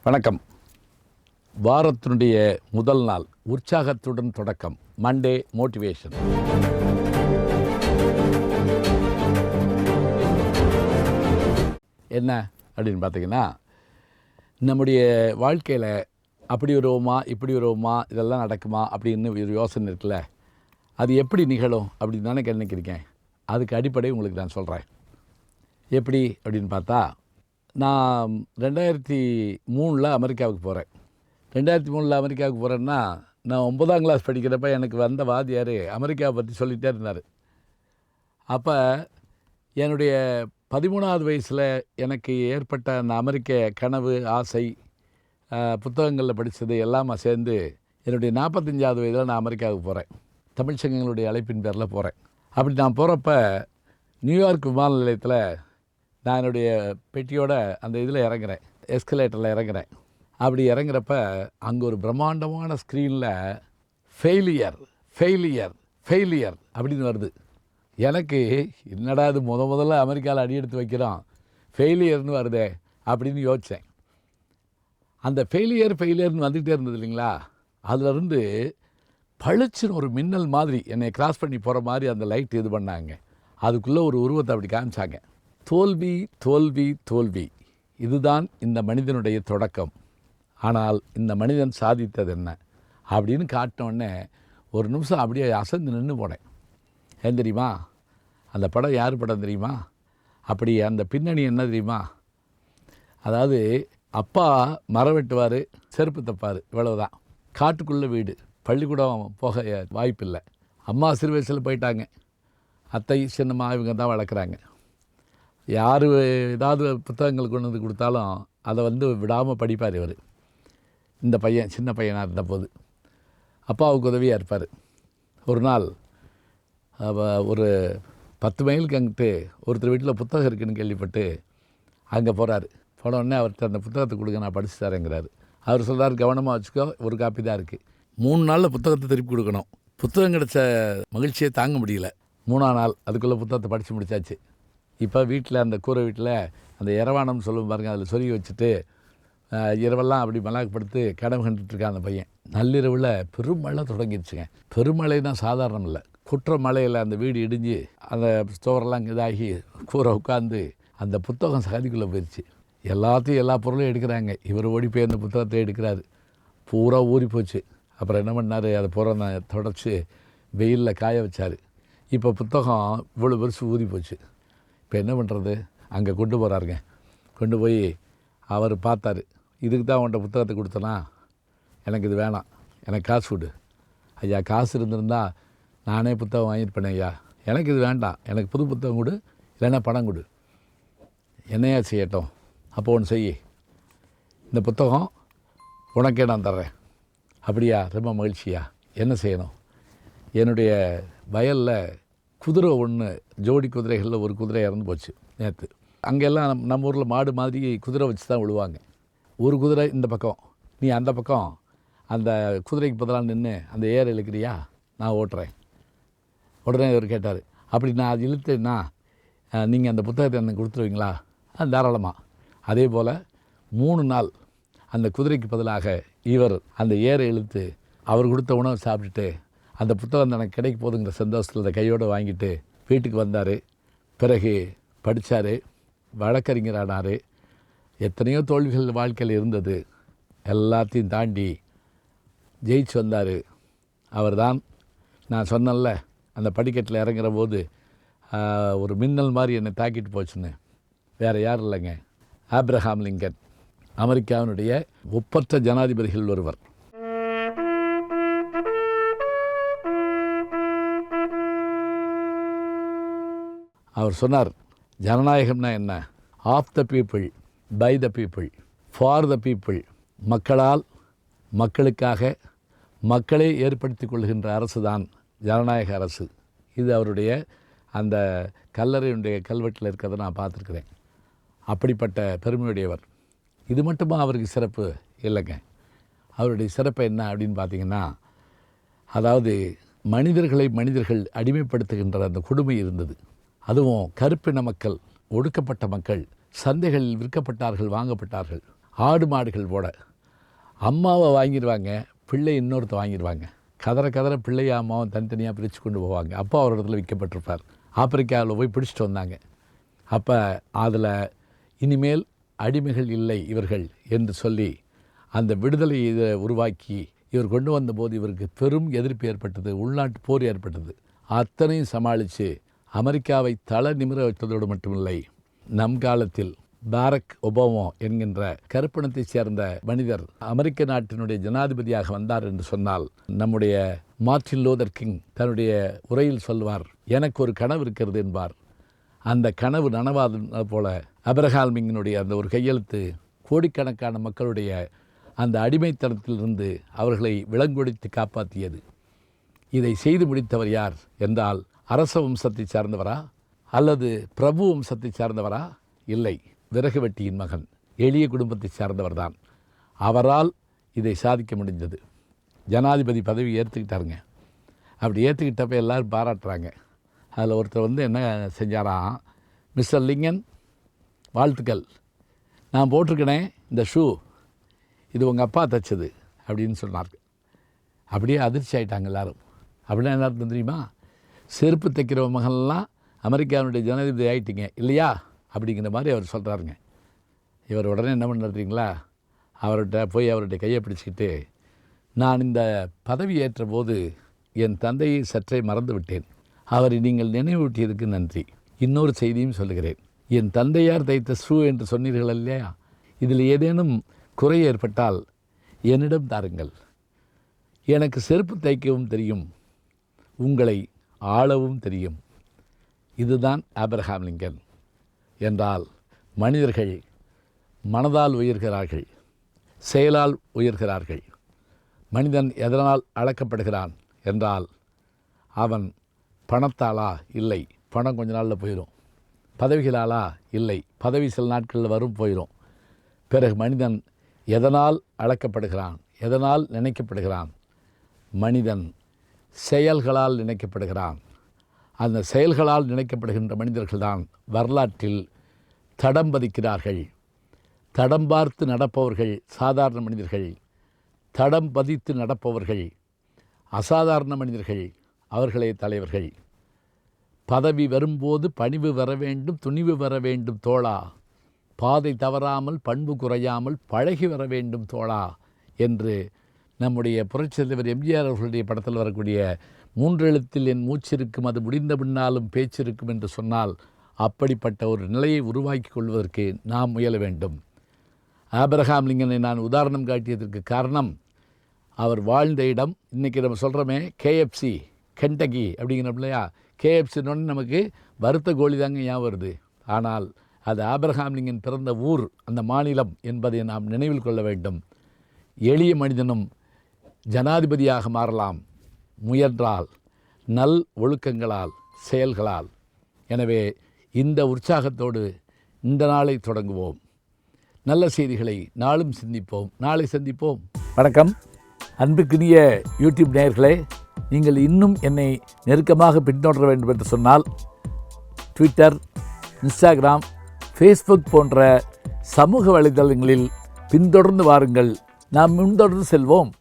வணக்கம். வாரத்தினுடைய முதல் நாள் உற்சாகத்துடன் தொடக்கம். Monday motivation. என்ன அப்படின்னு பார்த்தீங்கன்னா, நம்முடைய வாழ்க்கையில் அப்படி வருவோமா இப்படி வருவோமா இதெல்லாம் நடக்குமா அப்படின்னு ஒரு யோசனை இருக்குல்ல, அது எப்படி நிகழும் அப்படின்னு தானே நினைக்கிறீங்க. அதுக்கு அடிப்படை உங்களுக்கு நான் சொல்கிறேன். எப்படி அப்படின்னு பார்த்தா, நான் 2003 அமெரிக்காவுக்கு போகிறேன். 2003 அமெரிக்காவுக்கு போகிறேன்னா, நான் 9ஆம் கிளாஸ் படிக்கிறப்ப எனக்கு வந்த வாத்தியார் அமெரிக்காவை பற்றி சொல்லிகிட்டே இருந்தார். அப்போ என்னுடைய 13வது வயசில் எனக்கு ஏற்பட்ட அந்த அமெரிக்க கனவு, ஆசை, புத்தகங்களில் படித்தது எல்லாமே சேர்ந்து என்னுடைய 45வது வயதில் நான் அமெரிக்காவுக்கு போகிறேன். தமிழ் சங்கங்களுடைய அழைப்பின் பேரில் போகிறேன். அப்படி நான் போகிறப்ப நியூயார்க் விமான நிலையத்தில் நான் என்னுடைய பெட்டியோட அந்த இதில் இறங்குறேன், எஸ்கலேட்டரில் இறங்குறேன். அப்படி இறங்குறப்ப அங்கே ஒரு பிரம்மாண்டமான ஸ்க்ரீனில் ஃபெயிலியர் அப்படின்னு வருது. எனக்கு என்னடா இது முதல்ல அமெரிக்காவில் அடி எடுத்து வைக்கிறோம், ஃபெயிலியர்னு வருதே அப்படின்னு யோசித்தேன். அந்த ஃபெயிலியர்னு வந்துகிட்டே இருந்தது இல்லைங்களா, அதிலிருந்து பளிச்சுன்னு ஒரு மின்னல் மாதிரி என்னை கிராஸ் பண்ணி போகிற மாதிரி அந்த லைட் இது பண்ணாங்க. அதுக்குள்ளே ஒரு உருவத்தை அப்படி காமிச்சாங்க. தோல்வி இதுதான் இந்த மனிதனுடைய தொடக்கம். ஆனால் இந்த மனிதன் சாதித்தது என்ன அப்படின்னு காட்டினோடனே ஒரு நிமிஷம் அப்படியே அசந்து நின்று போனேன். ஏன் தெரியுமா, அந்த படம் யார் படம் தெரியுமா? அப்படி அந்த பின்னணி என்ன தெரியுமா? அதாவது அப்பா மரம் வெட்டுவார், செருப்பு தப்பார், இவ்வளவுதான். காட்டுக்குள்ளே வீடு, பள்ளிக்கூடம் போக வாய்ப்பில்லை. அம்மா சிறு வயசில் போயிட்டாங்க. அத்தை சின்னம்மா இவங்க தான் வளர்க்குறாங்க. யார் ஏதாவது புத்தகங்கள் கொண்டு வந்து கொடுத்தாலும் அதை விடாமல் படிப்பார் இவர். இந்த பையன் சின்ன பையனாக இருந்தபோது அப்பாவுக்கு உதவியாக இருப்பார். ஒரு நாள் ஒரு 10 மைலுக்கு அங்கிட்டு ஒருத்தர் வீட்டில் புத்தகம் இருக்குதுன்னு கேள்விப்பட்டு அங்கே போகிறாரு. போன உடனே அவர்கிட்ட அந்த புத்தகத்தை கொடுங்க, நான் படித்து தரேங்கிறாரு. அவர் சொல்கிறார், கவனமாக வச்சுக்கோ, ஒரு காப்பி தான் இருக்குது. 3 நாளில் புத்தகத்தை திருப்பி கொடுக்கணும். புத்தகம் கிடச்ச மகிழ்ச்சியை தாங்க முடியல. 3ஆம் நாள் அதுக்குள்ளே புத்தகத்தை படித்து முடித்தாச்சு. இப்போ வீட்டில் அந்த கூரை வீட்டில் அந்த இரவானம்னு சொல்லுவோம் பாருங்கள், அதில் சொருகி வச்சுட்டு இரவெல்லாம் அப்படி மலாக்கப்படுத்து கனவு கண்டுட்டுருக்கான் அந்த பையன். நள்ளிரவில் பெருமழை தொடங்கிடுச்சுங்க. பெருமழைனா சாதாரணம் இல்லை, குற்ற மழையில் அந்த வீடு இடிஞ்சு அந்த ஸ்டோரெல்லாம் இதாகி கூரை உட்காந்து அந்த புத்தகம் சகதிக்குள்ளே போயிடுச்சு. எல்லா பொருளையும் எடுக்கிறாங்க. இவர் ஓடி போய் அந்த புத்தகத்தை எடுக்கிறாரு. பூரா ஊறி போச்சு. அப்புறம் என்ன பண்ணார், அதை பூரா தொடச்சி வெயிலில் காய வச்சார். இப்போ புத்தகம் இவ்வளோ பெருசு ஊறி போச்சு. இப்போ என்ன பண்ணுறது? அங்கே கொண்டு போகிறாருங்க. கொண்டு போய் அவர் பார்த்தார். இதுக்கு தான் அவன்கிட்ட புத்தகத்தை கொடுத்தனா, எனக்கு இது வேணாம், எனக்கு காசு கொடு. ஐயா, காசு இருந்திருந்தால் நானே புத்தகம் வாங்கியிருப்பேன் ஐயா, எனக்கு இது வேண்டாம், எனக்கு புது புத்தகம் கொடு, இல்லைன்னா பணம் கொடு. என்னையா செய்யட்டும்? அப்போ ஒன்று செய், இந்த புத்தகம் உனக்கே நான் தர்றேன். அப்படியா? ரொம்ப மகிழ்ச்சியா? என்ன செய்யணும்? என்னுடைய வயலில் குதிரை ஒன்று, ஜோடி குதிரைகளில் ஒரு குதிரை இறந்து போச்சு நேற்று. அங்கெல்லாம் நம்ம ஊரில் மாடு மாதிரி குதிரை வச்சு தான் விழுவாங்க. ஒரு குதிரை இந்த பக்கம், நீ அந்த பக்கம், அந்த குதிரைக்கு பதிலாக நின்று அந்த ஏர் இழுக்கிறியா, நான் ஓட்டுறேன். உடனே இவர் கேட்டார், அப்படி நான் அது இழுத்தேன்னா நீங்கள் அந்த புத்தகத்தை எனக்கு கொடுத்துருவீங்களா? தாராளமாக. அதே போல் 3 நாள் அந்த குதிரைக்கு பதிலாக இவர் அந்த ஏரை இழுத்து அவர் கொடுத்த உணவை சாப்பிட்டுட்டு அந்த புத்தகம் எனக்கு கிடைக்க போதுங்கிற சந்தோஷத்தில் அதை கையோடு வாங்கிட்டு வீட்டுக்கு வந்தார். பிறகு படித்தார், வழக்கறிஞரானார். எத்தனையோ தோல்விகள் வாழ்க்கையில் இருந்தது, எல்லாத்தையும் தாண்டி ஜெயிச்சு வந்தார். அவர் தான் நான் சொன்னேன்ல, அந்த படிக்கட்டில் இறங்குற போது ஒரு மின்னல் மாதிரி என்னை தாக்கிட்டு போச்சுன்னு. வேறு யாரும் இல்லைங்க, ஆப்ரஹாம் லிங்கன், அமெரிக்காவினுடைய ஒப்பற்ற ஜனாதிபதிகள் ஒருவர். அவர் சொன்னார், ஜனநாயகம்னா என்ன? Of the people, by the people, for the people. மக்களால், மக்களுக்காக, மக்களை ஏற்படுத்தி கொள்கின்ற அரசு தான் ஜனநாயக அரசு. இது அவருடைய அந்த கல்லறையுடைய கல்வெட்டில் இருக்கிறத நான் பார்த்துருக்குறேன். அப்படிப்பட்ட பெருமையுடையவர். இது மட்டுமா அவருக்கு சிறப்பு? இல்லைங்க. அவருடைய சிறப்பு என்ன அப்படின்னு பார்த்திங்கன்னா, அதாவது மனிதர்கள் அடிமைப்படுத்துகின்ற அந்த கொடுமை இருந்தது. அதுவும் கருப்பின மக்கள், ஒடுக்கப்பட்ட மக்கள் சந்தைகளில் விற்கப்பட்டார்கள், வாங்கப்பட்டார்கள். ஆடு மாடுகள் போட அம்மாவை வாங்கிடுவாங்க, பிள்ளை இன்னொருத்த வாங்கிடுவாங்க. கதற கதற பிள்ளையை அம்மாவும் தனித்தனியாக பிரித்து கொண்டு போவாங்க. அப்பா ஒரு இடத்துல விற்கப்பட்டிருப்பார். ஆப்பிரிக்காவில் போய் பிடிச்சிட்டு வந்தாங்க. அப்போ அதில் இனிமேல் அடிமைகள் இல்லை இவர்கள் என்று சொல்லி அந்த விடுதலை இதை உருவாக்கி இவர் கொண்டு வந்தபோது இவருக்கு பெரும் எதிர்ப்பு ஏற்பட்டது, உள்நாட்டு போர் ஏற்பட்டது. அத்தனையும் சமாளித்து அமெரிக்காவை தலை நிமிர வைத்ததோடு மட்டுமில்லை, நம் காலத்தில் பாரக் ஒபாமா என்கின்ற கருப்பினத்தைச் சேர்ந்த மனிதர் அமெரிக்க நாட்டினுடைய ஜனாதிபதியாக வந்தார் என்று சொன்னால், நம்முடைய மார்ட்டின் லூதர் கிங் தன்னுடைய உரையில் சொல்வார், எனக்கு ஒரு கனவு இருக்கிறது என்பார். அந்த கனவு நனவாத போல ஆபிரகாமினுடைய அந்த ஒரு கையெழுத்து கோடிக்கணக்கான மக்களுடைய அந்த அடிமைத்தனத்திலிருந்து அவர்களை விலங்கொடித்து காப்பாற்றியது. இதை செய்து முடித்தவர் யார் என்றால், அரச வம்சத்தை சார்ந்தவரா அல்லது பிரபு வம்சத்தை சார்ந்தவரா? இல்லை, விறகு வெட்டியின் மகன், எளிய குடும்பத்தை சார்ந்தவர் தான். அவரால் இதை சாதிக்க முடிந்தது. ஜனாதிபதி பதவி ஏற்றுக்கிட்டாருங்க. அப்படி ஏற்றுக்கிட்டப்ப எல்லோரும் பாராட்டுறாங்க. அதில் ஒருத்தர் என்ன செஞ்சாராம், மிஸ்டர் லிங்கன் வாழ்த்துக்கள், நான் போட்டிருக்கேனே இந்த ஷூ, இது உங்கள் அப்பா தைச்சது அப்படின்னு சொன்னார்கள். அப்படியே அதிர்ச்சி ஆகிட்டாங்க எல்லோரும். அப்படின்னா என்ன அர்த்தம் தெரியுமா? செருப்பு தைக்கிற மகன்லாம் அமெரிக்காவுடைய ஜனாதிபதி ஆகிட்டீங்க இல்லையா அப்படிங்கிற மாதிரி அவர் சொல்கிறாருங்க. இவர் உடனே என்ன பண்ணுறீங்களா, அவர்கிட்ட கையை பிடிச்சிக்கிட்டு, நான் இந்த பதவி ஏற்ற போது என் தந்தையை சற்றே மறந்து விட்டேன், அவரை நீங்கள் நினைவூட்டியதுக்கு நன்றி. இன்னொரு செய்தியும் சொல்லுகிறேன். என் தந்தையார் தைத்த ஷூ என்று சொன்னீர்கள் இல்லையா, இதில் ஏதேனும் குறை ஏற்பட்டால் என்னிடம் தாருங்கள். எனக்கு செருப்பு தைக்கவும் தெரியும், உங்களை ஆளவும் தெரியும். இதுதான் ஆபிரகாம் லிங்கன் என்றால், மனிதர்கள் மனதால் உயர்கிறார்கள், செயலால் உயர்கிறார்கள். மனிதன் எதனால் அளக்கப்படுகிறான் என்றால், அவன் பணத்தாலா? இல்லை, பணம் கொஞ்ச நாளில் போயிடும். பதவிகளாலா? இல்லை, பதவி சில நாட்களில் வரும், போயிடும். பிறகு மனிதன் எதனால் அளக்கப்படுகிறான், எதனால் நினைக்கப்படுகிறான்? மனிதன் செயல்களால் நினைக்கப்படுகிறான். அந்த செயல்களால் நினைக்கப்படுகின்ற மனிதர்கள்தான் வரலாற்றில் தடம் பதிக்கிறார்கள். தடம் பார்த்து நடப்பவர்கள் சாதாரண மனிதர்கள், தடம் பதித்து நடப்பவர்கள் அசாதாரண மனிதர்கள், அவர்களே தலைவர்கள். பதவி வரும்போது பணிவு வர வேண்டும், துணிவு வர வேண்டும் தோழா, பாதை தவறாமல் பண்பு குறையாமல் பழகி வர வேண்டும் தோழா என்று நம்முடைய புரட்சித் தலைவர் எம்ஜிஆர் அவர்களுடைய படத்தில் வரக்கூடிய 3 எழுத்தில் என் மூச்சிருக்கும், அது முடிந்த பின்னாலும் பேச்சிருக்கும் என்று சொன்னால், அப்படிப்பட்ட ஒரு நிலையை உருவாக்கி கொள்வதற்கு நாம் முயல வேண்டும். ஆபிரகாம் லிங்கனை நான் உதாரணம் காட்டியதற்கு காரணம், அவர் வாழ்ந்த இடம். இன்றைக்கி நம்ம சொல்கிறோமே KFC, கென்டக்கி அப்படிங்கிறோம் இல்லையா, KFCன்னு நமக்கு வறுத்த கோழி தாங்க ஞாபகம் வருது. ஆனால் அது ஆபிரகாம் லிங்கன் பிறந்த ஊர், அந்த மாநிலம் என்பதை நாம் நினைவில் கொள்ள வேண்டும். எளிய மனிதனும் ஜனாதிபதியாக மாறலாம் முயன்றால், நல் ஒழுக்கங்களால், செயல்களால். எனவே இந்த உற்சாகத்தோடு இந்த நாளை தொடங்குவோம். நல்ல செய்திகளை நாளும் சிந்திப்போம். நாளை சந்திப்போம். வணக்கம். அன்புக்குரிய யூடியூப் நேயர்களே, நீங்கள் இன்னும் என்னை நெருக்கமாக பின்தொடர வேண்டும் என்று சொன்னால், ட்விட்டர், இன்ஸ்டாகிராம், ஃபேஸ்புக் போன்ற சமூக வலைதளங்களில் பின்தொடர்ந்து வாருங்கள். நாம் முன்தொடர்ந்து செல்வோம்.